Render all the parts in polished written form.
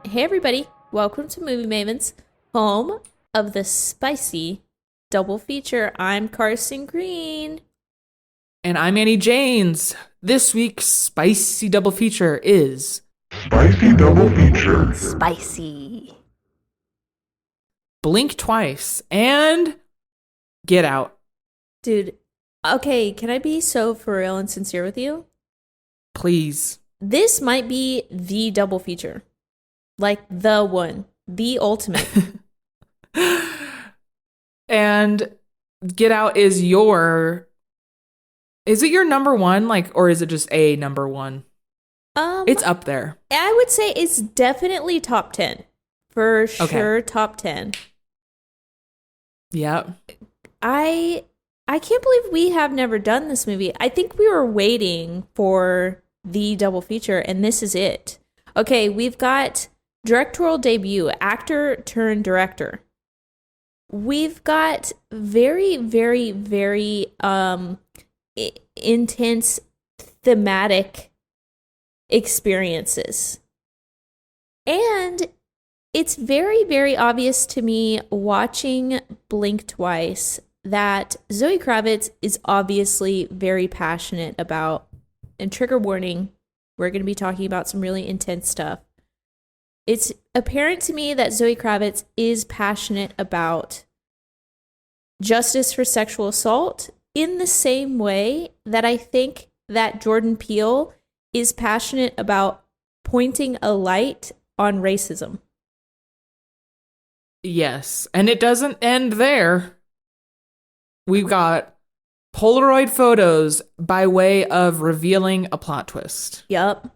Hey everybody, welcome to Movie Mavens, home of the spicy double feature. I'm Carson Green. And I'm Annie Janes. This week's spicy double feature is Spicy double feature. Spicy. Blink Twice and Get Out. Dude, okay, can I be so for real and sincere with you? Please. This might be the double feature. Like the one, the ultimate. And Get Out is is it your number one? Or is it just a number one? It's up there. I would say it's definitely top 10. For sure, top 10. Yeah. I can't believe we have never done this movie. I think we were waiting for the double feature, and this is it. Okay, we've got directorial debut, actor turned director. We've got very, very, very intense thematic experiences. And it's very, very obvious to me watching Blink Twice that Zoe Kravitz is obviously very passionate about, and trigger warning, we're going to be talking about some really intense stuff. It's apparent to me that Zoe Kravitz is passionate about justice for sexual assault in the same way that I think that Jordan Peele is passionate about pointing a light on racism. Yes. And it doesn't end there. We've got Polaroid photos by way of revealing a plot twist. Yup.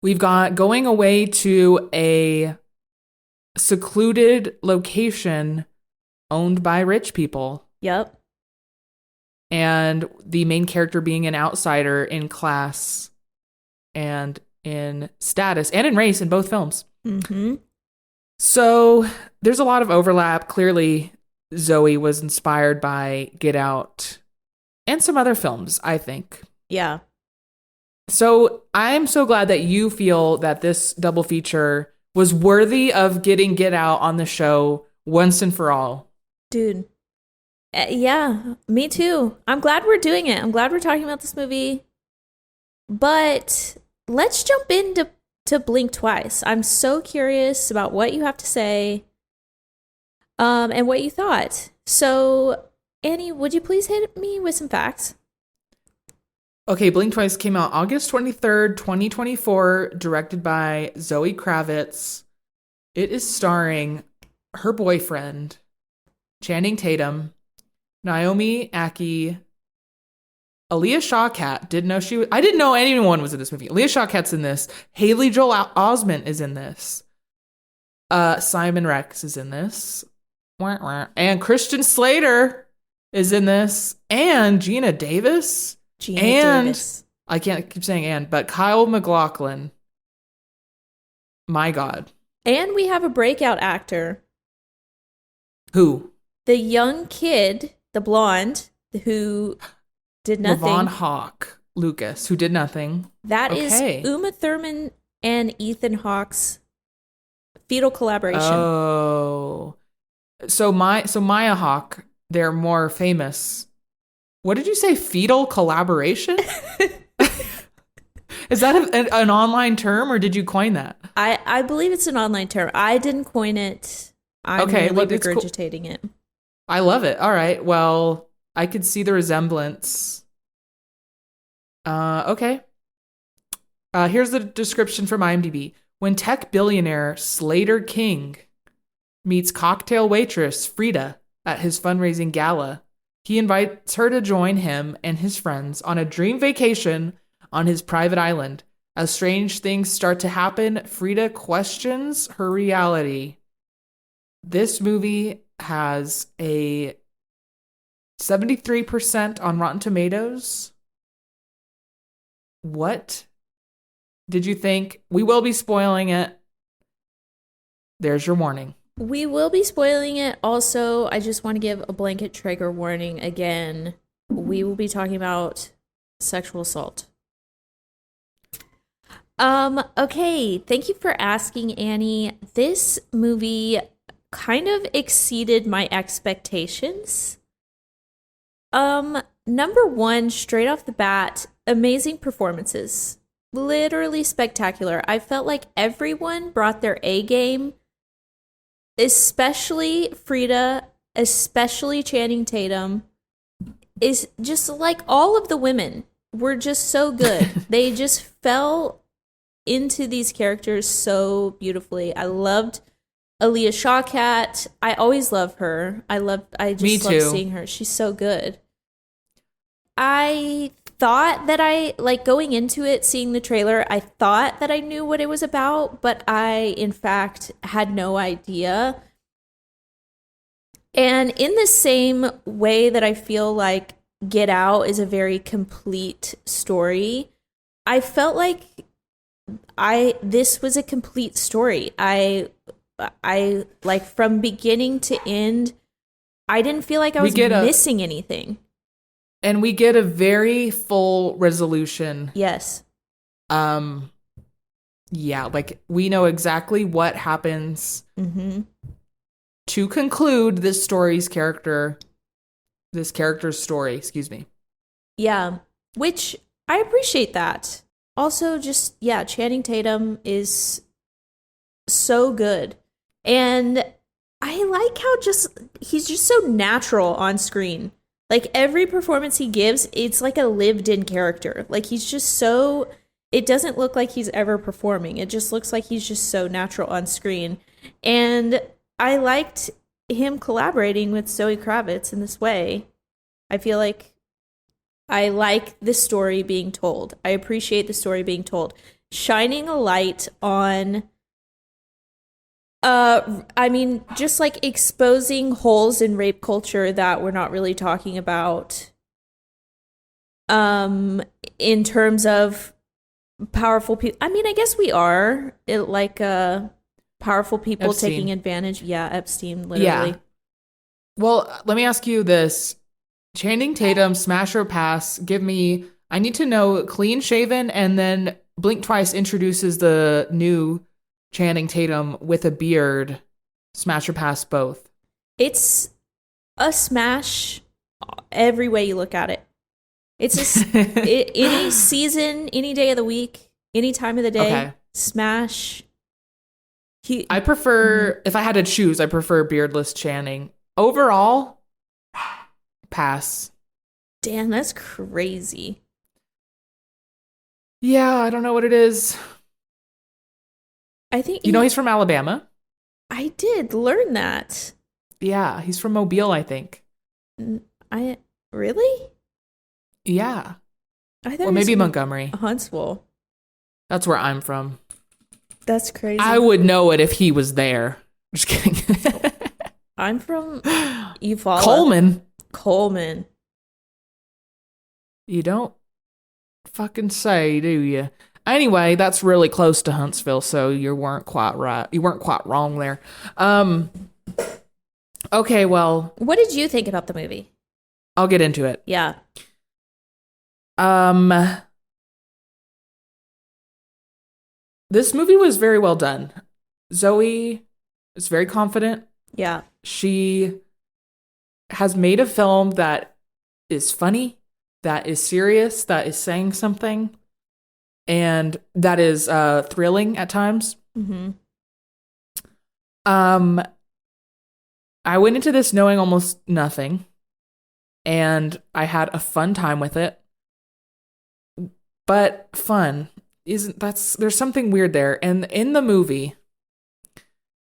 We've got going away to a secluded location owned by rich people. Yup. And the main character being an outsider in class and in status and in race in both films. Mm-hmm. So there's a lot of overlap. Clearly, Zoe was inspired by Get Out and some other films, I think. Yeah. So I'm so glad that you feel that this double feature was worthy of getting Get Out on the show once and for all. Dude. Yeah, me too. I'm glad we're doing it. I'm glad we're talking about this movie. But let's jump into Blink Twice. I'm so curious about what you have to say and what you thought. So, Annie, would you please hit me with some facts? Okay, Blink Twice came out August 23rd, 2024, directed by Zoe Kravitz. It is starring her boyfriend, Channing Tatum, Naomi Ackie, Aaliyah Shawkat. I didn't know anyone was in this movie. Aaliyah Shawkat's in this. Haley Joel Osment is in this. Simon Rex is in this. And Christian Slater is in this. And Gina Davis. Davis. I can't keep saying and, but Kyle MacLachlan. My God. And we have a breakout actor. Who? The young kid, the blonde, who did nothing. Levon Hawke Lucas, who did nothing. That is Uma Thurman and Ethan Hawke's fetal collaboration. Oh. So Maya Hawke, they're more famous. What did you say? Fetal collaboration? Is that an online term, or did you coin that? I believe it's an online term. I didn't coin it. I'm really regurgitating it. I love it. All right. Well, I could see the resemblance. Okay. Here's the description from IMDb. When tech billionaire Slater King meets cocktail waitress Frida at his fundraising gala, he invites her to join him and his friends on a dream vacation on his private island. As strange things start to happen, Frida questions her reality. This movie has a 73% on Rotten Tomatoes. What did you think? We will be spoiling it. There's your warning. We will be spoiling it. Also, I just want to give a blanket trigger warning again. We will be talking about sexual assault. Okay, thank you for asking, Annie. This movie kind of exceeded my expectations. Number one, straight off the bat, amazing performances. Literally spectacular. I felt like everyone brought their A game, especially Frida, especially Channing Tatum. Is just like all of the women were just so good. They just fell into these characters so beautifully. I loved Aaliyah Shawkat. I always love her. I Me just love too. seeing her. She's so good. I thought that going into it, seeing the trailer, I thought that I knew what it was about, but I, in fact, had no idea. And in the same way that I feel like Get Out is a very complete story, I felt like this was a complete story. I like from beginning to end, I didn't feel like I was missing anything. And we get a very full resolution. Yes. Yeah, like we know exactly what happens to conclude this character's story, excuse me. Yeah, which I appreciate that. Also, just, yeah, Channing Tatum is so good. And I like how he's just so natural on screen. Like every performance he gives, it's like a lived in character. Like he's just so, it doesn't look like he's ever performing. It just looks like he's just so natural on screen. And I liked him collaborating with Zoe Kravitz in this way. I feel like I like the story being told. I appreciate the story being told. Shining a light on just like exposing holes in rape culture that we're not really talking about in terms of powerful people. I mean, I guess we are powerful people Epstein. taking advantage. Yeah, Epstein, literally. Yeah. Well, let me ask you this. Channing Tatum, smash or pass? I need to know clean shaven, and then blink twice introduces the new Channing Tatum with a beard. Smash or pass both? It's a smash every way you look at it. It's any season, any day of the week, any time of the day. Okay. Smash. I prefer, if I had to choose, I prefer beardless Channing. Overall, pass. Damn, that's crazy. Yeah, I don't know what it is. I think he's from Alabama. I did learn that. Yeah, he's from Mobile, I think. I really? Yeah. I thought Or maybe Montgomery. Huntsville. That's where I'm from. That's crazy. I would know it if he was there. Just kidding. I'm from Eufaula. Coleman. You don't fucking say, do you? Anyway, that's really close to Huntsville, so you weren't quite right. You weren't quite wrong there. Okay, well, what did you think about the movie? I'll get into it. Yeah. This movie was very well done. Zoe is very confident. Yeah. She has made a film that is funny, that is serious, that is saying something, and that is thrilling at times. Mm-hmm. I went into this knowing almost nothing, and I had a fun time with it. But fun there's something weird there. And in the movie,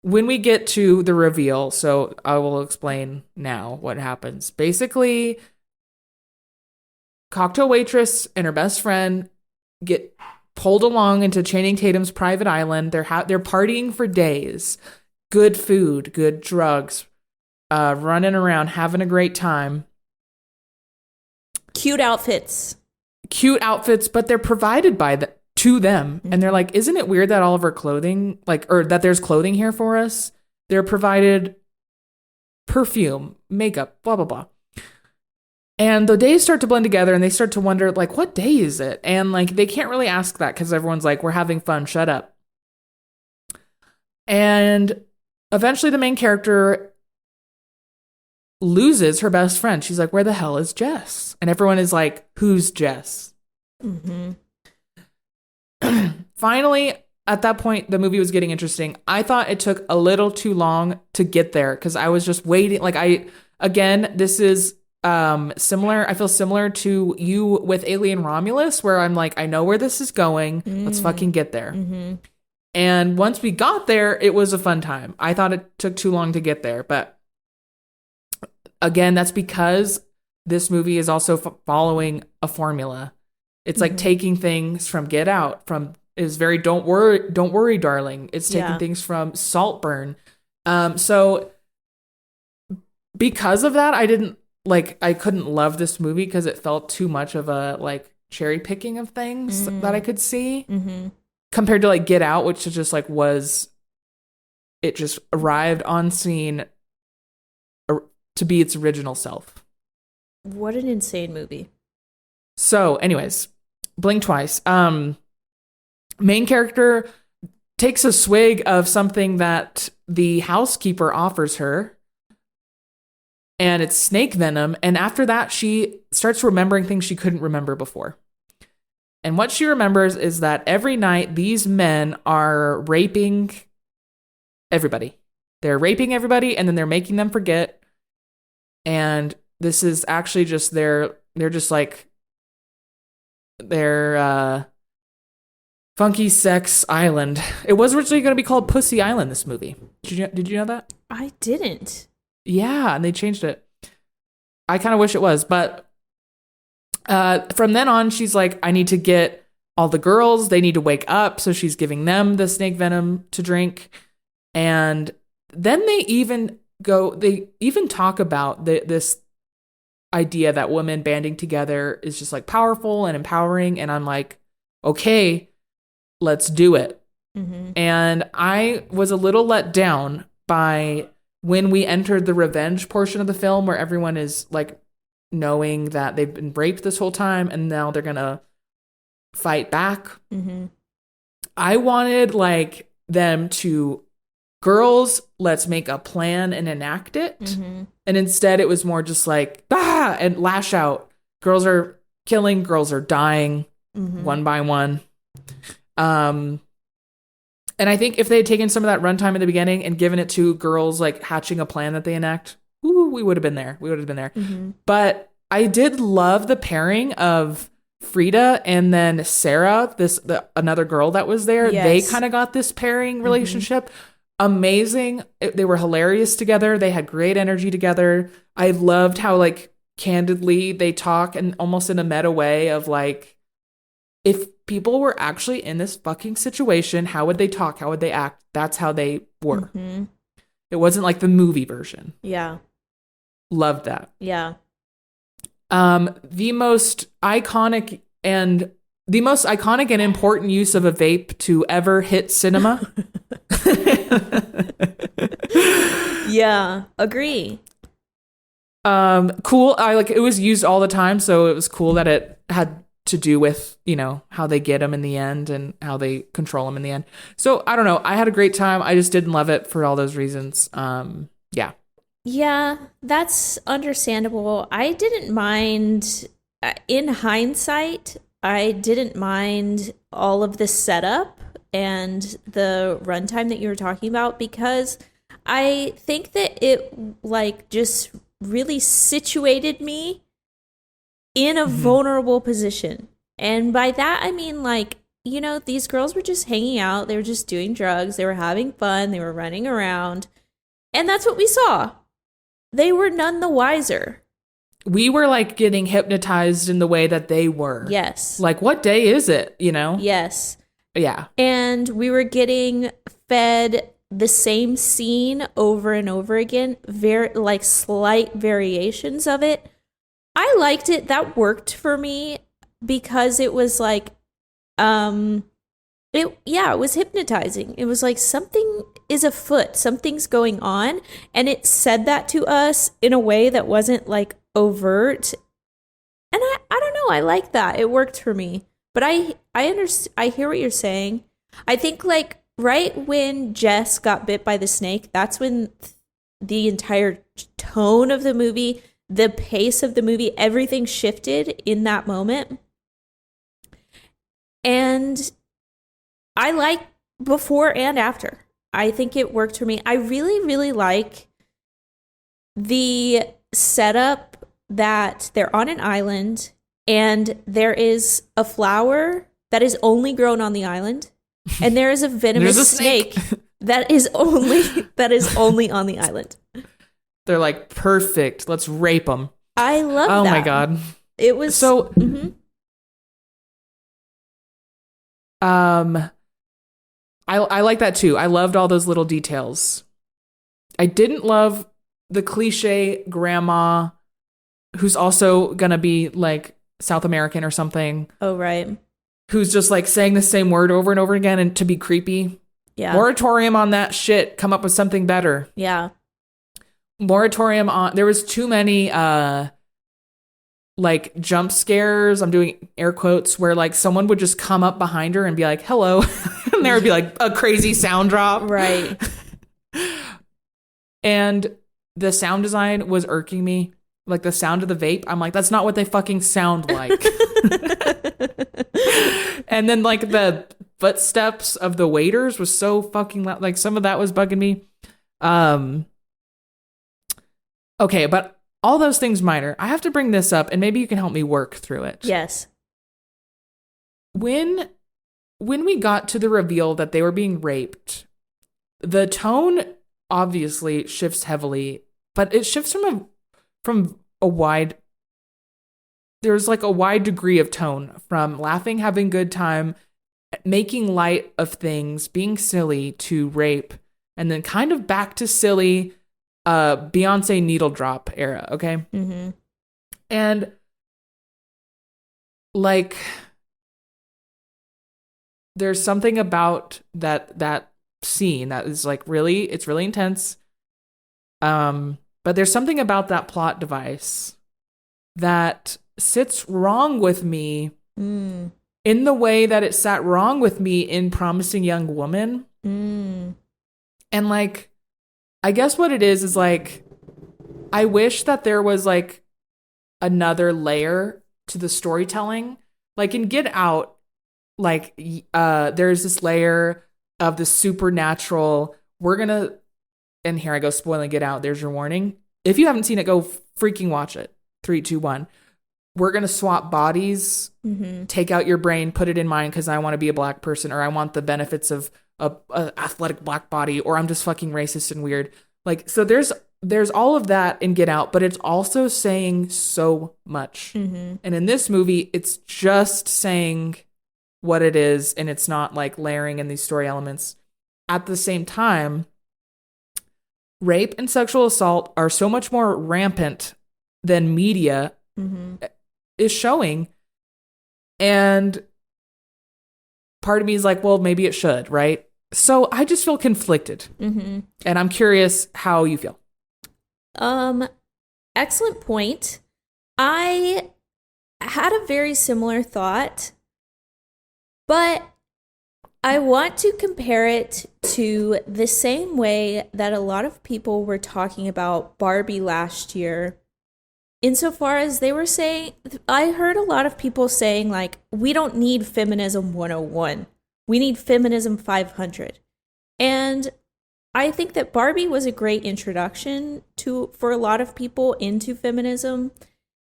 when we get to the reveal, so I will explain now what happens. Basically, cocktail waitress and her best friend get pulled along into Channing Tatum's private island. They're partying for days. Good food, good drugs, running around, having a great time. Cute outfits, but they're provided to them. And they're like, isn't it weird that all of our clothing, or that there's clothing here for us? They're provided perfume, makeup, blah, blah, blah. And the days start to blend together and they start to wonder, like, what day is it? And like, they can't really ask that because everyone's like, we're having fun, shut up. And eventually the main character loses her best friend. She's like, where the hell is Jess? And everyone is like, who's Jess? Mm-hmm. Finally, at that point, the movie was getting interesting. I thought it took a little too long to get there because I was just waiting. Like, this is similar. I feel similar to you with Alien Romulus, where I'm like, I know where this is going. Let's fucking get there. Mm-hmm. And once we got there, it was a fun time. I thought it took too long to get there. But again, that's because this movie is also following a formula. It's like taking things from Get Out, is very don't worry, darling. It's taking things from Saltburn. So because of that, I couldn't love this movie because it felt too much of a like cherry picking of things that I could see compared to like Get Out, which is just like it just arrived on scene to be its original self. What an insane movie. So anyways, blink twice. Main character takes a swig of something that the housekeeper offers her, and it's snake venom. And after that, she starts remembering things she couldn't remember before. And what she remembers is that every night these men are raping everybody. They're raping everybody, and then they're making them forget. And this is actually just they're just like their funky sex island. It was originally going to be called Pussy Island, this movie. Did you know that? I didn't. Yeah, and they changed it. I kind of wish it was, but from then on, she's like, I need to get all the girls. They need to wake up. So she's giving them the snake venom to drink. And then they even talk about this idea that women banding together is just like powerful and empowering. And I'm like, okay, let's do it. Mm-hmm. And I was a little let down by when we entered the revenge portion of the film, where everyone is like knowing that they've been raped this whole time and now they're gonna fight back. Mm-hmm. I wanted like them to, girls, let's make a plan and enact it. Mm-hmm. And instead it was more just like, and lash out. Girls are killing, girls are dying one by one. And I think if they had taken some of that runtime in the beginning and given it to girls like hatching a plan that they enact, we would have been there. Mm-hmm. But I did love the pairing of Frida and then Sarah, another girl that was there. Yes. They kind of got this pairing relationship. Amazing. They were hilarious together. They had great energy together. I loved how like candidly they talk, and almost in a meta way of like, if people were actually in this fucking situation, how would they talk? How would they act? That's how they were. Mm-hmm. It wasn't like the movie version. Yeah. Loved that. Yeah. The most iconic and important use of a vape to ever hit cinema. Yeah. Agree. Cool. It was used all the time, so it was cool that it had to do with, how they get them in the end and how they control them in the end. So I don't know. I had a great time. I just didn't love it for all those reasons. Yeah. Yeah, that's understandable. I didn't mind, in hindsight, I didn't mind all of the setup and the runtime that you were talking about, because I think that it like just really situated me in a vulnerable position. And by that, I mean, like, these girls were just hanging out. They were just doing drugs. They were having fun. They were running around. And that's what we saw. They were none the wiser. We were like getting hypnotized in the way that they were. Yes. Like, what day is it? Yes. Yeah. And we were getting fed the same scene over and over again, very like slight variations of it. I liked it. That worked for me because it was like, it was hypnotizing. It was like something is afoot, something's going on, and it said that to us in a way that wasn't like overt And I don't know, I like that. It worked for me. But I hear what you're saying. I think like right when Jess got bit by the snake, that's when the entire tone of the movie, the pace of the movie, everything shifted in that moment. And I like before and after. I think it worked for me. I really, really like the setup that they're on an island and there is a flower that is only grown on the island, and there is a venomous snake that is only on the island. They're like, perfect. Let's rape them. I love that. Oh my God. It was so. I like that too. I loved all those little details. I didn't love the cliche grandma who's also gonna be like South American or something. Oh, right. Who's just like saying the same word over and over again and to be creepy. Yeah. Moratorium on that shit. Come up with something better. Yeah. Moratorium on. There was too many like jump scares. I'm doing air quotes where like someone would just come up behind her and be like, hello. And there would be like a crazy sound drop. Right. And the sound design was irking me. Like the sound of the vape. I'm like, that's not what they fucking sound like. And then like the footsteps of the waiters was so fucking loud. Like some of that was bugging me. Okay, but all those things minor. I have to bring this up and maybe you can help me work through it. Yes. When we got to the reveal that they were being raped, the tone obviously shifts heavily, but it shifts from a wide, there's like a wide degree of tone from laughing, having good time, making light of things, being silly to rape, and then kind of back to silly, Beyonce needle drop era. Okay. Mm-hmm. And like, there's something about that scene that is like it's really intense. But there's something about that plot device that sits wrong with me in the way that it sat wrong with me in Promising Young Woman. And like, I guess what it is like, I wish that there was like another layer to the storytelling. Like in Get Out, like there's this layer of the supernatural. And here I go spoiling Get Out. There's your warning. If you haven't seen it, go freaking watch it. 3, 2, 1. We're going to swap bodies, take out your brain, put it in mine because I want to be a black person, or I want the benefits of a athletic black body, or I'm just fucking racist and weird. Like, so there's all of that in Get Out, but it's also saying so much. And in this movie, it's just saying what it is, and it's not like layering in these story elements. At the same time, rape and sexual assault are so much more rampant than media is showing. And part of me is like, well, maybe it should, right? So I just feel conflicted. And I'm curious how you feel. Excellent point. I had a very similar thought, but I want to compare it to the same way that a lot of people were talking about Barbie last year. Insofar as they were saying, I heard a lot of people saying, like, we don't need feminism 101. We need feminism 500. And I think that Barbie was a great introduction for a lot of people into feminism,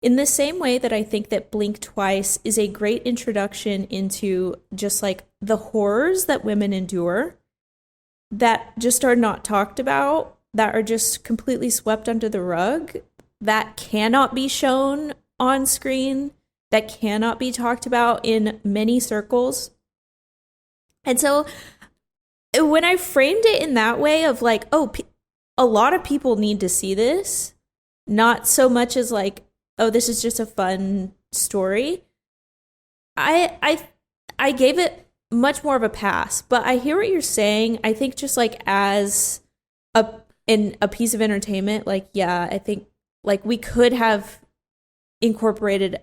in the same way that I think that Blink Twice is a great introduction into just like the horrors that women endure that just are not talked about, that are just completely swept under the rug, that cannot be shown on screen, that cannot be talked about in many circles. And so when I framed it in that way of like, oh, a lot of people need to see this, not so much as like, oh, this is just a fun story, I gave it much more of a pass. But I hear what you're saying. I think just like as a piece of entertainment, like, yeah, I think like we could have incorporated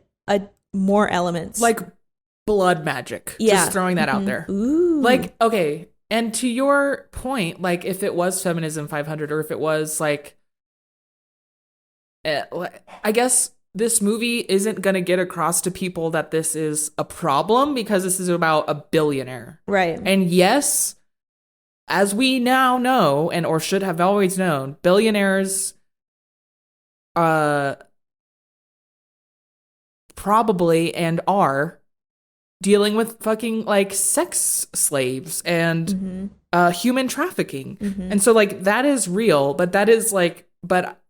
more elements. Like blood magic. Yeah. Just throwing that out there. Ooh. Like, okay. And to your point, like if it was Feminism 500 or if it was like, I guess this movie isn't going to get across to people that this is a problem because this is about a billionaire. Right. And yes, as we now know, and or should have always known, billionaires probably and are dealing with fucking like sex slaves and human trafficking. And so like that is real, but that is like, but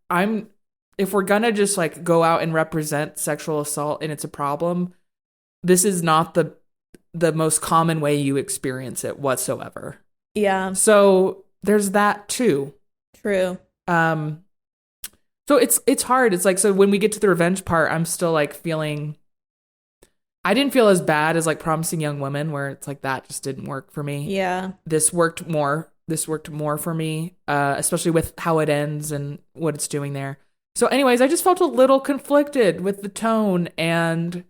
if we're gonna just like go out and represent sexual assault and it's a problem, this is not the most common way you experience it whatsoever. Yeah. So there's that too. True. So it's hard. It's like, so when we get to the revenge part, I'm still like feeling, I didn't feel as bad as like Promising Young Women, where it's like that just didn't work for me. Yeah. This worked more for me, especially with how it ends and what it's doing there. So anyways, I just felt a little conflicted with the tone, and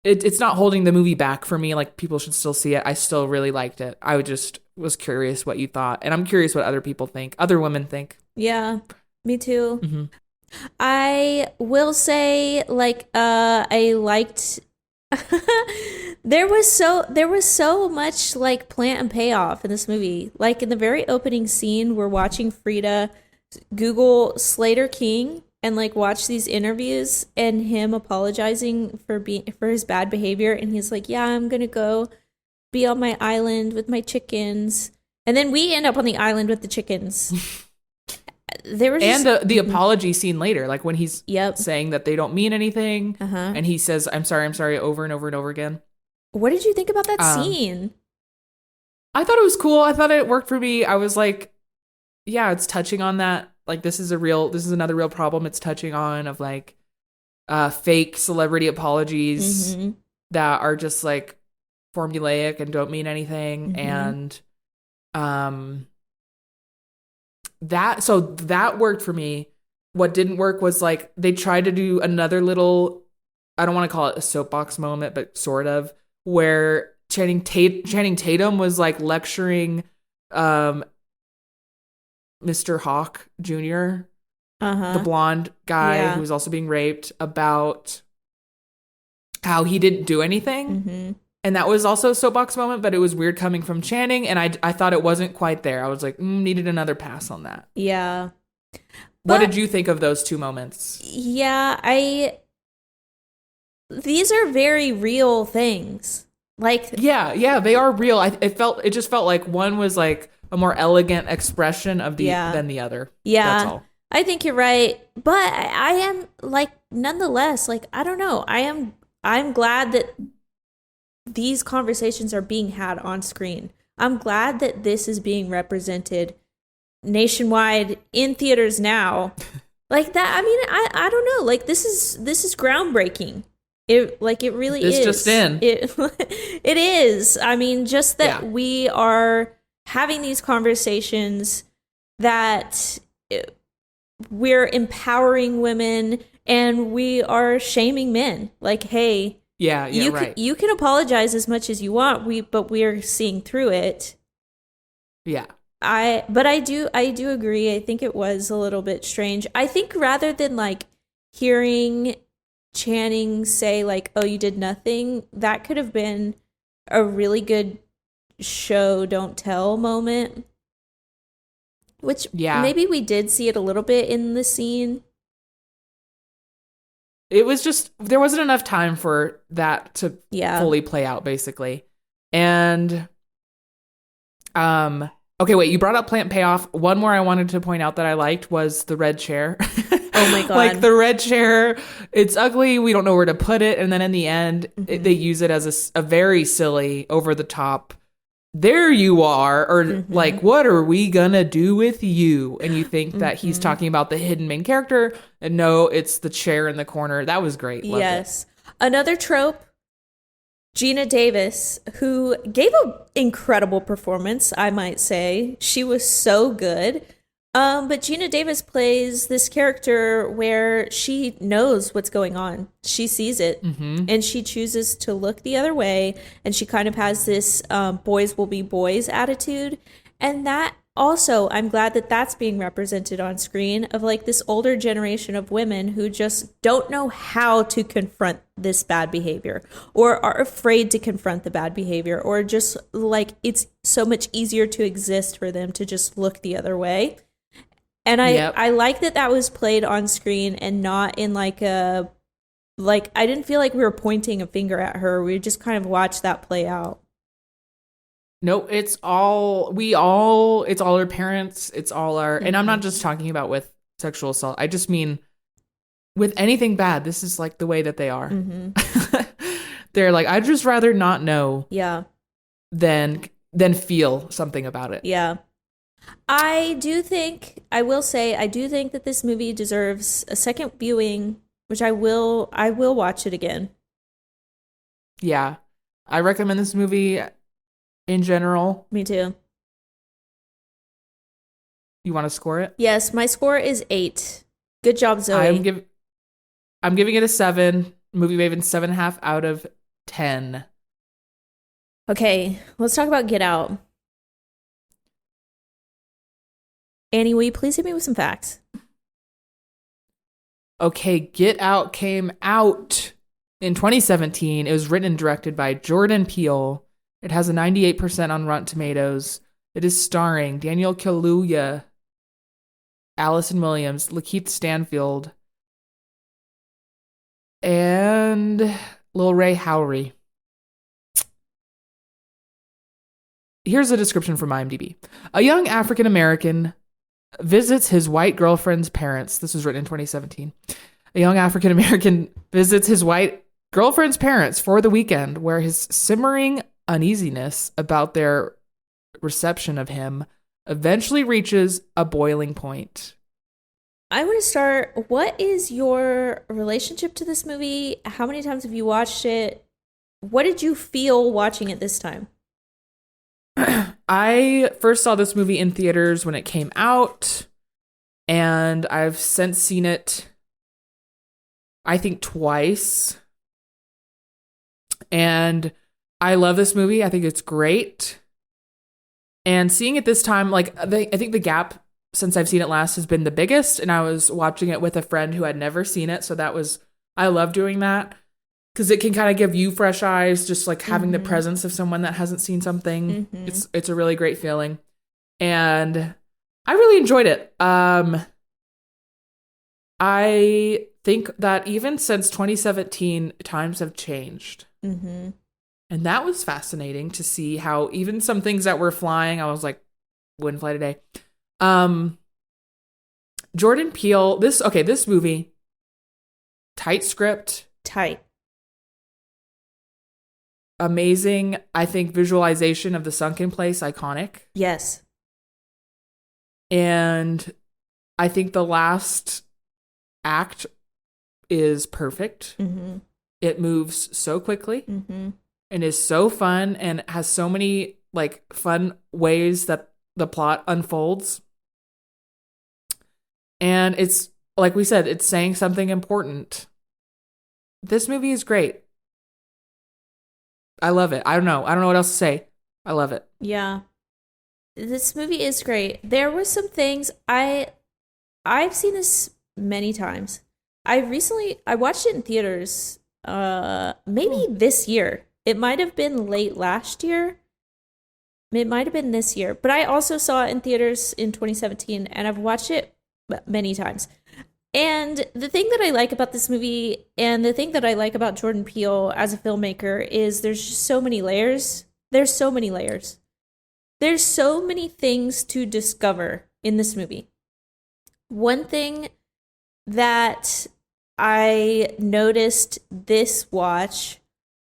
it's not holding the movie back for me. Like, people should still see it. I still really liked it. I just was curious what you thought, and I'm curious what other people think, other women think. Yeah, me too. Mm-hmm. I will say, like, I liked. there was so much like plant and payoff in this movie. Like in the very opening scene, we're watching Frida Google Slater King and like watch these interviews and him apologizing for his bad behavior, and he's like, yeah, I'm gonna go be on my island with my chickens, and then we end up on the island with the chickens. There was and the apology scene later, like when he's Yep. saying that they don't mean anything, Uh-huh. and he says I'm sorry over and over and over again. What did you think about that scene? I thought it was cool. I thought it worked for me. I was like, yeah, it's touching on that. Like, this is another real problem it's touching on, of like fake celebrity apologies that are just like formulaic and don't mean anything. And that worked for me. What didn't work was like they tried to do another little, I don't want to call it a soapbox moment, but sort of, where Channing Tatum was like lecturing Mr. Hawk Jr., the blonde guy who was also being raped, about how he didn't do anything. And that was also a soapbox moment, but it was weird coming from Channing, and I thought it wasn't quite there. I was like, needed another pass on that. Yeah. What did you think of those two moments? Yeah, these are very real things. Like, yeah, they are real. It just felt like one was like a more elegant expression of than the other. Yeah. That's all. I think you're right. But I am like, nonetheless, like, I don't know. I'm glad that these conversations are being had on screen. I'm glad that this is being represented nationwide in theaters now. Like that. I mean, I don't know. Like, this is groundbreaking. It really is. It's just in. It is. I mean, just that we are having these conversations, that we're empowering women and we are shaming men. Like, hey, right. You can apologize as much as you want, but we are seeing through it. Yeah. But I do agree. I think it was a little bit strange. I think rather than like hearing Channing say like, oh, you did nothing, that could have been a really good show don't tell moment, which maybe we did see it a little bit in the scene. It was just, there wasn't enough time for that to fully play out, basically. And okay, wait, you brought up plant payoff. One more I wanted to point out that I liked was the red chair. Oh my God. Like the red chair, it's ugly. We don't know where to put it. And then in the end, they use it as a very silly, over the top, there you are, or like, what are we gonna do with you? And you think that he's talking about the hidden main character, and no, it's the chair in the corner. That was great. Loved it. Another trope, Gina Davis, who gave an incredible performance, I might say. She was so good. But Gina Davis plays this character where she knows what's going on. She sees it, and she chooses to look the other way, and she kind of has this boys will be boys attitude. And that also, I'm glad that that's being represented on screen, of like this older generation of women who just don't know how to confront this bad behavior, or are afraid to confront the bad behavior, or just like it's so much easier to exist for them to just look the other way. And I like that that was played on screen and not in like a, like, I didn't feel like we were pointing a finger at her. We just kind of watched that play out. No, it's all our parents. It's all our, and I'm not just talking about with sexual assault. I just mean with anything bad, this is like the way that they are. They're like, I'd just rather not know. Yeah. Than feel something about it. Yeah. I do think that this movie deserves a second viewing, which I will watch it again. Yeah. I recommend this movie in general. Me too. You want to score it? Yes, my score is 8. Good job, Zoe. I'm giving it a 7. Movie Maven 7.5 out of 10. Okay, let's talk about Get Out. Annie, will you please hit me with some facts? Okay, Get Out came out in 2017. It was written and directed by Jordan Peele. It has a 98% on Rotten Tomatoes. It is starring Daniel Kaluuya, Allison Williams, Lakeith Stanfield, and Lil Ray Howery. Here's a description from IMDb. A young African American visits his white girlfriend's parents. This was written in 2017. A young African American visits his white girlfriend's parents for the weekend, where his simmering uneasiness about their reception of him eventually reaches a boiling point. I want to start. What is your relationship to this movie? How many times have you watched it? What did you feel watching it this time? I first saw this movie in theaters when it came out, and I've since seen it, I think, twice. And I love this movie. I think it's great. And seeing it this time, like, I think the gap since I've seen it last has been the biggest, and I was watching it with a friend who had never seen it, so I love doing that. Because it can kind of give you fresh eyes, just like having the presence of someone that hasn't seen something. It's a really great feeling. And I really enjoyed it. I think that even since 2017, times have changed. And that was fascinating to see how even some things that were flying, I was like, wouldn't fly today. Jordan Peele, this movie, tight script. Tight. Amazing, I think, visualization of the sunken place, iconic. Yes. And I think the last act is perfect. It moves so quickly and is so fun and has so many like fun ways that the plot unfolds. And it's, like we said, it's saying something important. This movie is great. I love it. I don't know what else to say. I love it. Yeah. This movie is great. There were some things I've seen this many times. I watched it in theaters maybe this year. It might have been late last year. It might have been this year. But I also saw it in theaters in 2017, and I've watched it many times. And the thing that I like about this movie, and the thing that I like about Jordan Peele as a filmmaker, is there's just so many layers. There's so many layers. There's so many things to discover in this movie. One thing that I noticed this watch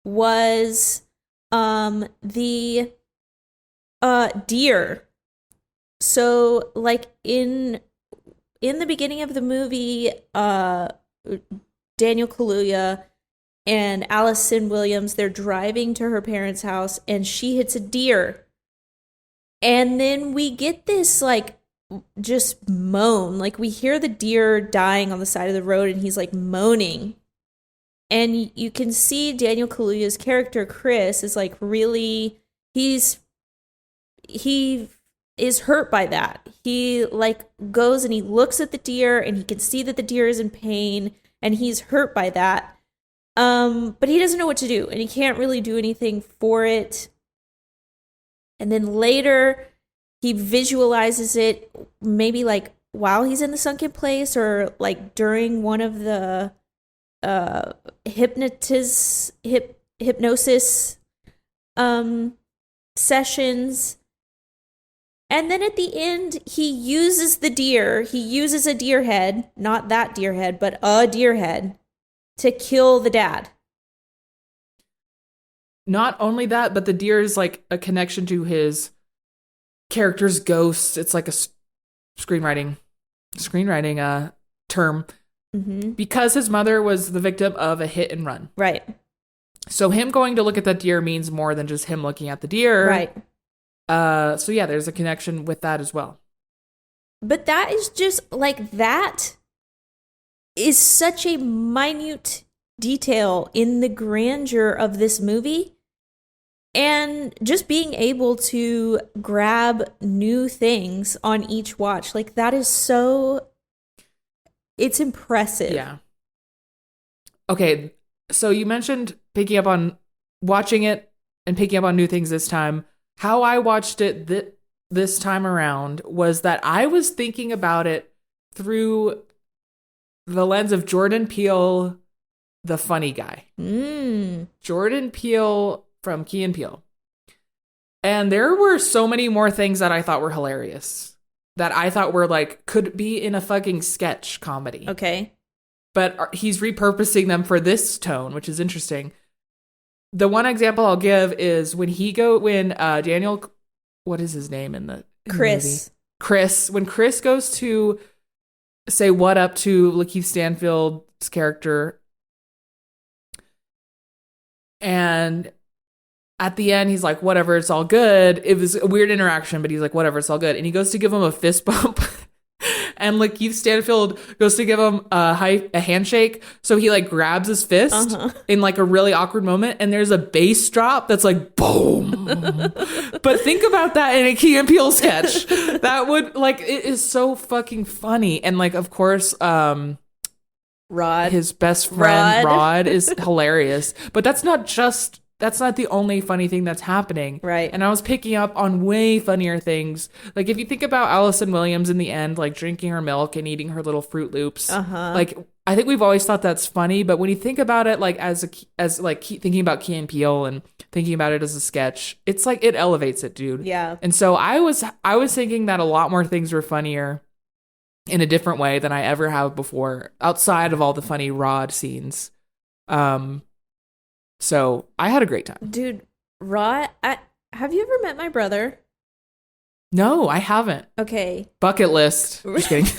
was the deer. So, like, in the beginning of the movie, Daniel Kaluuya and Allison Williams, they're driving to her parents' house, and she hits a deer. And then we get this, like, just moan. Like, we hear the deer dying on the side of the road, and he's like moaning. And you can see Daniel Kaluuya's character, Chris, is like really, he is hurt by that. He like goes and he looks at the deer and he can see that the deer is in pain and he's hurt by that. But he doesn't know what to do and he can't really do anything for it. And then later he visualizes it maybe like while he's in the sunken place or like during one of the hypnosis sessions. And then at the end, he uses the deer. He uses a deer head, not that deer head, but a deer head, to kill the dad. Not only that, but the deer is like a connection to his character's ghost. It's like a screenwriting term. Mm-hmm. Because his mother was the victim of a hit and run. Right. So him going to look at that deer means more than just him looking at the deer. Right. So yeah, there's a connection with that as well. But that is just like, that is such a minute detail in the grandeur of this movie. And just being able to grab new things on each watch, like that is so, it's impressive. Yeah. Okay, so you mentioned picking up on watching it and picking up on new things this time. How I watched it this time around was that I was thinking about it through the lens of Jordan Peele, the funny guy. Jordan Peele from Key and Peele. And there were so many more things that I thought were hilarious, that I thought were like, could be in a fucking sketch comedy. Okay. But he's repurposing them for this tone, which is interesting. The one example I'll give is when Daniel, what is his name in the Chris. movie? Chris. When Chris goes to say what up to Lakeith Stanfield's character, and at the end he's like, whatever, it's all good. It was a weird interaction, but he's like, whatever, it's all good. And he goes to give him a fist bump. And Lakeith Stanfield goes to give him a handshake. So he like grabs his fist in like a really awkward moment. And there's a bass drop that's like, boom. But think about that in a Key and Peele sketch. That would like, it is so fucking funny. And like, of course, Rod, his best friend, Rod is hilarious. But that's not the only funny thing that's happening. Right. And I was picking up on way funnier things. Like if you think about Allison Williams in the end, like drinking her milk and eating her little Fruit Loops, like I think we've always thought that's funny. But when you think about it, like thinking about Key and Peele and thinking about it as a sketch, it's like it elevates it, dude. Yeah. And so I was thinking that a lot more things were funnier in a different way than I ever have before, outside of all the funny Rod scenes. So I had a great time. Dude, Rod, have you ever met my brother? No, I haven't. Okay. Bucket list. Just kidding.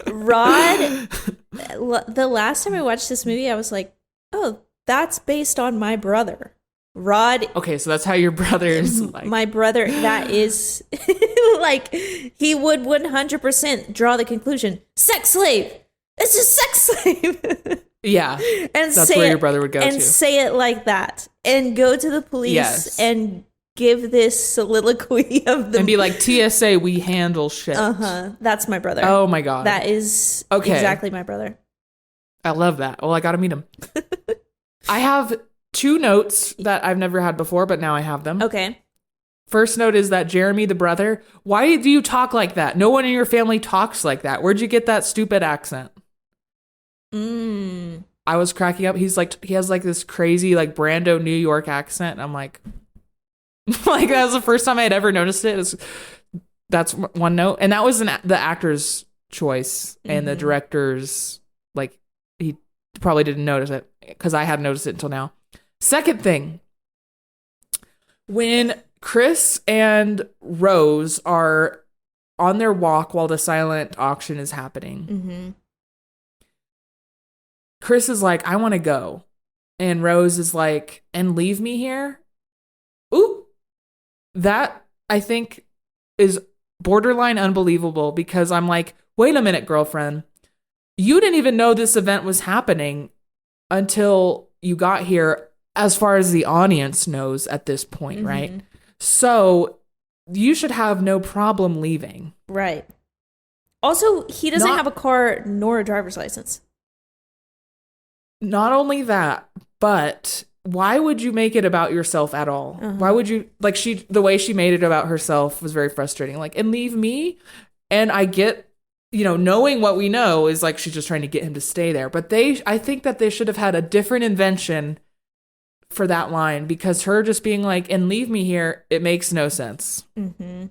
Rod, the last time I watched this movie, I was like, oh, that's based on my brother. Rod. Okay, so that's how your brother is like. My brother, that is like, he would 100% draw the conclusion, sex slave. It's a sex slave. Yeah, and that's where your brother would go and say it like that, and go to the police and give this soliloquy of the and be like, TSA, we handle shit. That's my brother. Oh my god, that is exactly my brother. I love that. Well, I gotta meet him. I have 2 notes that I've never had before, but now I have them. Okay. First note is that Jeremy, the brother, why do you talk like that? No one in your family talks like that. Where'd you get that stupid accent? I was cracking up. He has like this crazy like Brando New York accent. And I'm like that was the first time I had ever noticed it. That's one note. And that was the actor's choice and the director's, like, he probably didn't notice it because I hadn't noticed it until now. Second thing, when Chris and Rose are on their walk while the silent auction is happening, Chris is like, I want to go. And Rose is like, and leave me here? Ooh. That, I think, is borderline unbelievable because I'm like, wait a minute, girlfriend. You didn't even know this event was happening until you got here, as far as the audience knows at this point, right? So you should have no problem leaving. Right. Also, he doesn't have a car nor a driver's license. Not only that, but why would you make it about yourself at all? Why would you, like, the way she made it about herself was very frustrating. Like, and leave me? And I get, knowing what we know is like she's just trying to get him to stay there. But I think that they should have had a different invention for that line, because her just being like, and leave me here, it makes no sense. I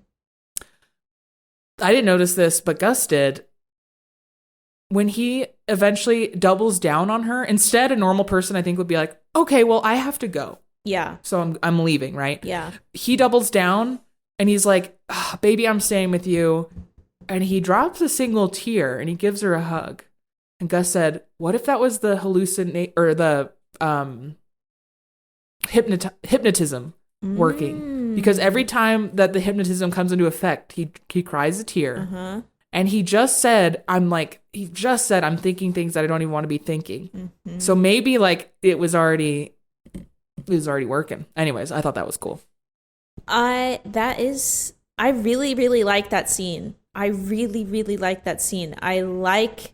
didn't notice this, but Gus did. When he eventually doubles down on her, instead a normal person I think would be like, okay, well, I have to go. Yeah. So I'm leaving, right? Yeah. He doubles down and he's like, baby, I'm staying with you. And he drops a single tear and he gives her a hug. And Gus said, what if that was the hypnotism working? Because every time that the hypnotism comes into effect, he cries a tear. And he just said, I'm thinking things that I don't even want to be thinking. So maybe like it was already working. Anyways, I thought that was cool. I really, really like that scene. I really, really like that scene. I like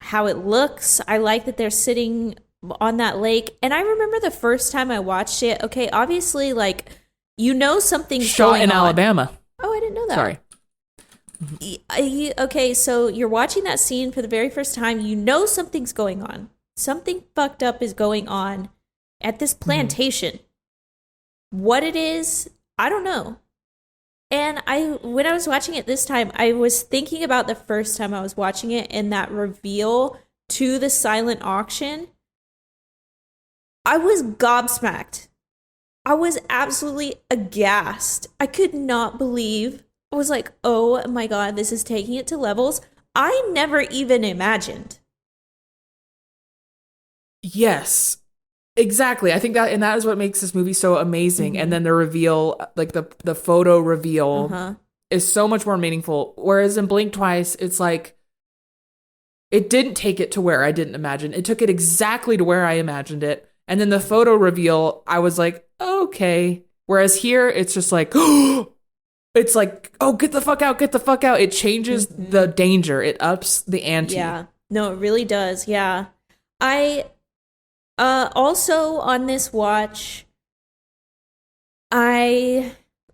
how it looks. I like that they're sitting on that lake. And I remember the first time I watched it, okay, obviously, like, something's going on. In Alabama. Oh, I didn't know that. Sorry. Okay, so you're watching that scene for the very first time. Something's going on. Something fucked up is going on at this plantation. What it is, I don't know. And when I was watching it this time, I was thinking about the first time I was watching it and that reveal to the silent auction. I was gobsmacked. I was absolutely aghast. I could not believe. I was like, oh my God, this is taking it to levels I never even imagined. Yes, exactly. I think that is what makes this movie so amazing. And then the reveal, like the photo reveal is so much more meaningful. Whereas in Blink Twice, it's like, it didn't take it to where I didn't imagine. It took it exactly to where I imagined it. And then the photo reveal, I was like, okay. Whereas here, it's just like, it's like, oh, get the fuck out, get the fuck out. It changes the danger. It ups the ante. Yeah. No, it really does. Yeah. I also on this watch,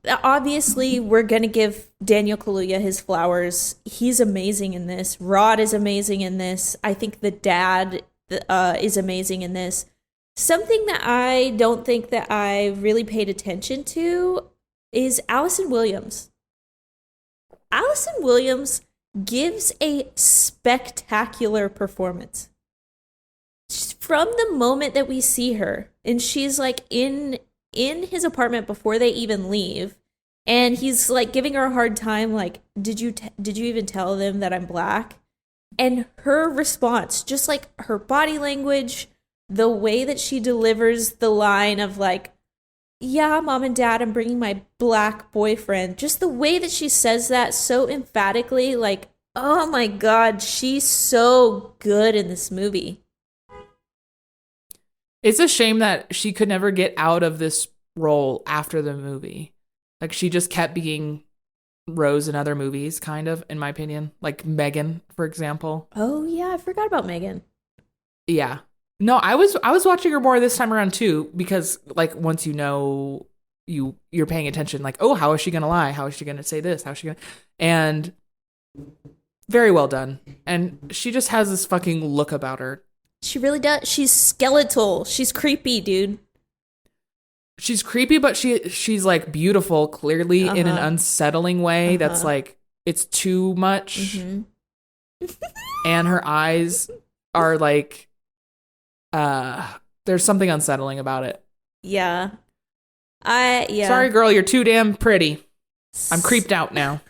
obviously we're going to give Daniel Kaluuya his flowers. He's amazing in this. Rod is amazing in this. I think the dad is amazing in this. Something that I don't think that I really paid attention to is Allison Williams. Allison Williams gives a spectacular performance. From the moment that we see her, and she's like in his apartment before they even leave, and he's like giving her a hard time, like, did you even tell them that I'm black? And her response, just like her body language, the way that she delivers the line of like, yeah, mom and dad, I'm bringing my black boyfriend. Just the way that she says that so emphatically, like, oh my God, she's so good in this movie. It's a shame that she could never get out of this role after the movie. Like, she just kept being Rose in other movies, kind of, in my opinion. Like Megan, for example. Oh yeah, I forgot about Megan. Yeah. No, I was watching her more this time around too, because like once you're paying attention, like, oh, how is she gonna lie? How is she gonna say this? How is she gonna, and very well done. And she just has this fucking look about her. She really does. She's skeletal. She's creepy, dude. She's creepy, but she's like beautiful, clearly in an unsettling way that's like, it's too much. And her eyes are like, there's something unsettling about it. Yeah. Yeah. Sorry, girl, you're too damn pretty. I'm creeped out now.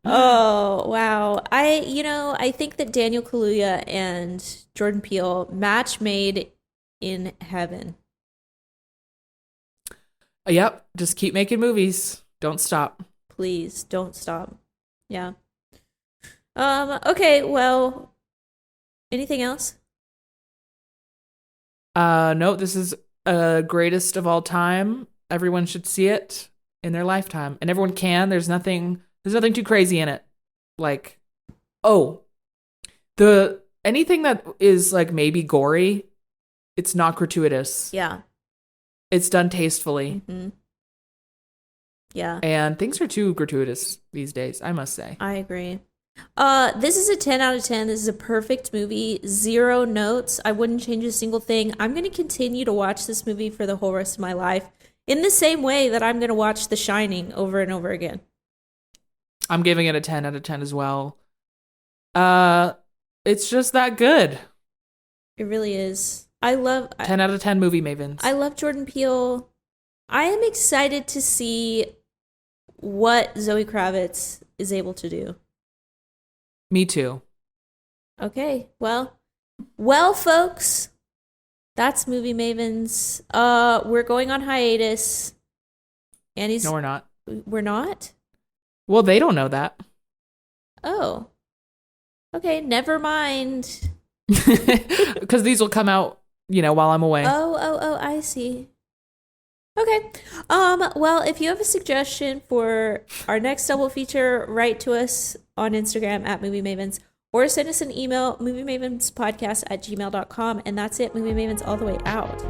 Oh, wow. I think that Daniel Kaluuya and Jordan Peele, match made in heaven. Yep. Just keep making movies. Don't stop. Please don't stop. Yeah. Okay, well, anything else? No, this is greatest of all time. Everyone should see it in their lifetime, and everyone can. There's nothing too crazy in it. Like, oh, the anything that is like maybe gory, it's not gratuitous. Yeah. It's done tastefully. Mm-hmm. Yeah. And things are too gratuitous these days, I must say. I agree. This is a 10 out of 10. This is a perfect movie. 0 notes. I wouldn't change a single thing. I'm going to continue to watch this movie for the whole rest of my life in the same way that I'm going to watch The Shining over and over again. I'm giving it a 10 out of 10 as well. It's just that good. It really is. I love 10 out of 10 movie Mavens. I love Jordan Peele. I am excited to see what Zoe Kravitz is able to do. Me too. Okay, well, folks, that's Movie Mavens. We're going on hiatus. Annie's. No, we're not. We're not? Well, they don't know that. Oh. Okay, never mind. Because these will come out, while I'm away. Oh, I see. Okay. Well, if you have a suggestion for our next double feature, write to us on Instagram at Movie Mavens or send us an email, moviemavenspodcast@gmail.com. And that's it. Movie Mavens all the way out.